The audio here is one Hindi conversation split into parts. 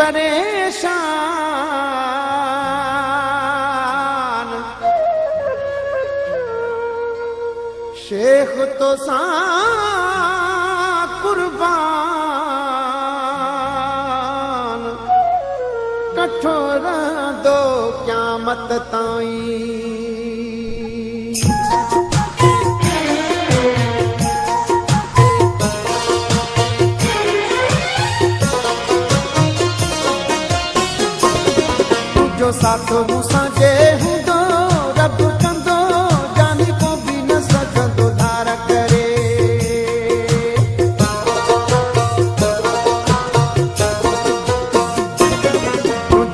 परेशान शेख तो सा कुर्बान कठोर दो क़यामत ताईं। जो साथ मूंसां जे हूंदो रब कंदो जानी को बि न सघंदो धार करे।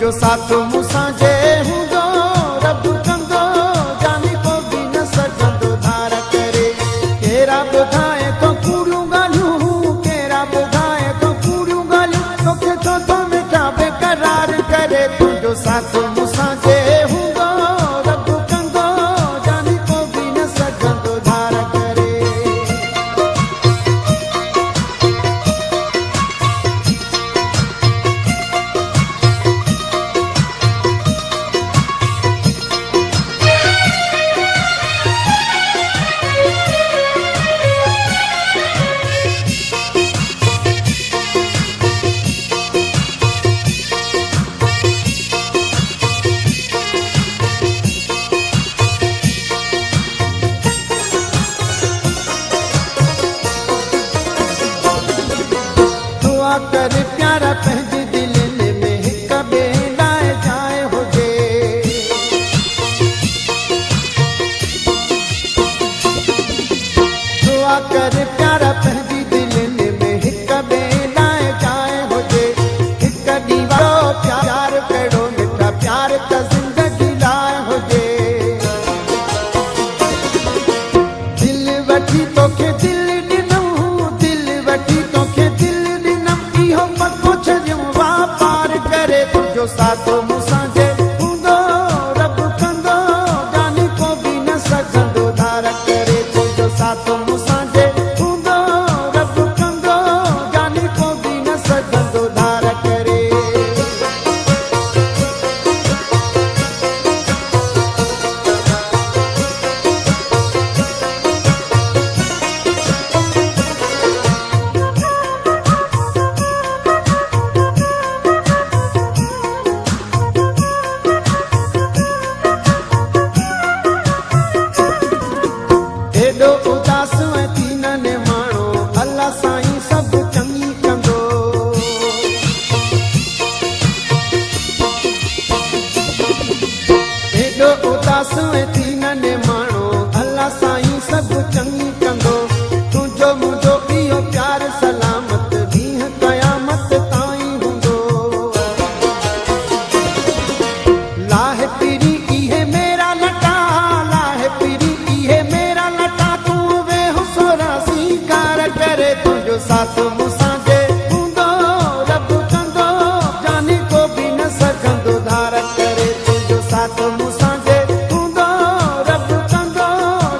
जो साथ मूंसां जे हूंदो रब कंदो जानी को बि न सघंदो धार करे। केरा ॿुधाए तो कूड़ियूं ॻाल्हियूं केरा ॿुधाए तो कूड़ियूं ॻाल्हियूं तोखे छो थो मिठा बेकरार करे। तुंहिंजो साथ मूंसां जे हूंदो रब कंदो जानी को बि न सघंदो धार करे। दुआ कर प्यारा पंहिंजे दिलनि में हिक ॿिए लाइ जाइ हुजे। दुआ कर प्यारा पंहिंजे दिलनि में हिक ॿिए लाइ जाइ हुजे। हिक ॾींहुं वारो प्यार कहिड़ो मिठा प्यार त ज़िंदगी लाइ हुजे। दिल वठी तोखे दिल ॾिनऊं दिल वठी तोखे दिल इहो पको छॾियूं वापार करे। तुंहिंजो साथ मूंसां जे हूंदो रब कंदो जानी को बि न सघंदो धार करे। तुंहिंजो साथ मूंसां जे हूंदो रब कंदो जानी को बि न सघंदो धार करे। एॾो उदास ऐं थी न माण्हू अल्लाह साईं सभु चङी कंदो। एॾो उदास ऐं थी न माण्हू अल्लाह साईं सभु चङी कंदो। तुंहिंजो मुंहिंजो इहो प्यार सलामत ॾींहुं क़यामत ताईं हूंदो। लाहे पीरी इहे मेरा लटा लाहे पीरी इहे मेरा लटा तूं वेहो सोरा स्वीकार करे। तुंहिंजो साथ मूंसां जे हूंदो रब कंदो जानी को बि न सघंदो धार करे। तुंहिंजो साथ मूंसां जे हूंदो रब कंदो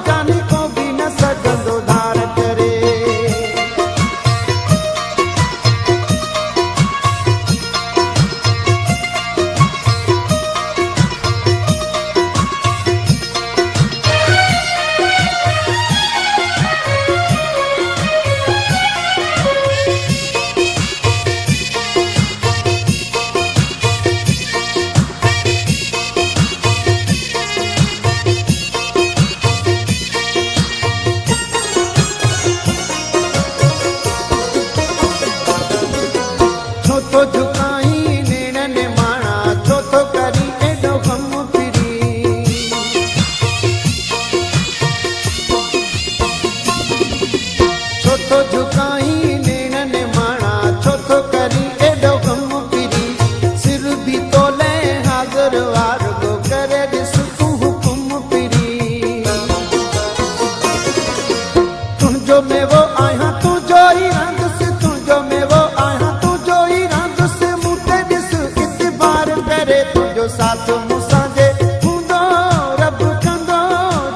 जानी को बि न सघंदो धार करे। छो तो झुकाई नेणनि माणा छो तो करी एॾो ग़म फिरी। छो तो झुकाई नेणनि माणा छो तो करी एॾो ग़म फिरी। सिर बि तोले हाज़िर वार गो करे ॾिस तूं हुकुम फिरी। तुंहिंजो मेवो आहियां तुंहिंजो ई रंदुसि तुंहिंजो मेवो आहियां तुंहिंजो ई रंदुसि मूं ते ॾिस इतबार करे। तुंहिंजो साथ मूंसां जे हूंदो रब कंदो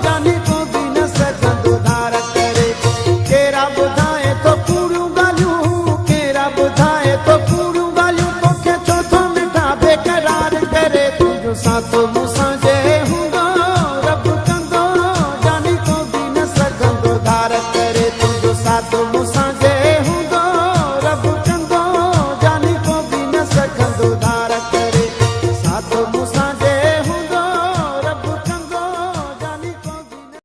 जानी को बि न सघंदो धार करे। केरा ॿुधाए तो कूड़ियूं ॻाल्हियूं केरा ॿुधाए तो कूड़ियूं ॻाल्हियूं तोखे छो थो सातो